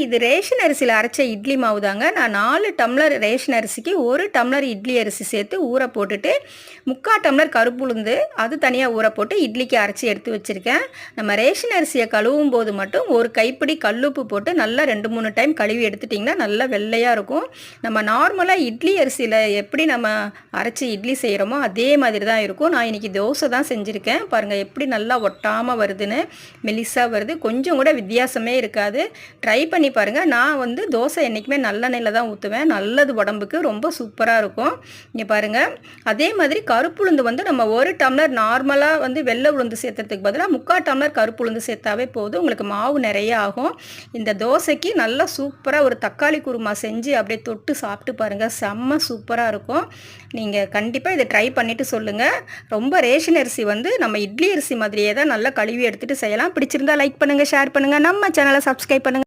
இது ரேஷன் அரிசியில் அரைச்ச இட்லி மாவு தாங்க. நான் 4 டம்ளர் ரேஷன் அரிசிக்கு 1 டம்ளர் இட்லி அரிசி சேர்த்து ஊற போட்டுட்டு 3/4 டம்ளர் கருப்பு உளுந்து அது தனியாக ஊற போட்டு இட்லிக்கு அரைச்சி எடுத்து வச்சுருக்கேன். நம்ம ரேஷன் அரிசியை கழுவும் போது மட்டும் ஒரு கைப்பிடி கல்லுப்பு போட்டு நல்லா 2-3 டைம் கழுவி எடுத்துட்டிங்கன்னா நல்லா வெள்ளையாக இருக்கும். நம்ம நார்மலாக இட்லி அரிசியில் எப்படி நம்ம அரைச்சி இட்லி செய்கிறோமோ அதே மாதிரி தான் இருக்கும். நான் இன்றைக்கி தோசை தான் செஞ்சுருக்கேன். பாருங்கள் எப்படி நல்லா ஒட்டாமல் வருதுன்னு, மெலிசாக வருது, கொஞ்சம் கூட வித்தியாசமே இருக்காது. ட்ரை பண்ணி பாருங்கள். நான் தோசை என்றைக்குமே நல்லெண்ணெயில் தான் ஊற்றுவேன். நல்லது உடம்புக்கு, ரொம்ப சூப்பராக இருக்கும். இங்கே பாருங்கள். அதே மாதிரி கருப்பு உளுந்து நம்ம 1 டம்ளர் நார்மலாக வெள்ளை உளுந்து சேர்த்துறதுக்கு பதிலாக 3/4 டம்ளர் கருப்பு உளுந்து சேர்த்தாவே போதும். உங்களுக்கு மாவு நிறைய ஆகும். இந்த தோசைக்கு நல்லா சூப்பராக ஒரு தக்காளி குருமா செஞ்சு அப்படியே தொட்டு சாப்பிட்டு பாருங்கள். செம்ம சூப்பராக இருக்கும். நீங்கள் கண்டிப்பாக இதை ட்ரை பண்ணிவிட்டு சொல்லுங்கள். ரொம்ப ரேஷன் அரிசி நம்ம இட்லி அரிசி மாதிரியே தான் நல்லா கழுவி எடுத்துகிட்டு செய்யலாம். பிடிச்சிருந்தா லைக் பண்ணுங்கள், ஷேர் பண்ணுங்கள், நம்ம சேனலை சப்ஸ்கிரைப் பண்ணுங்கள்.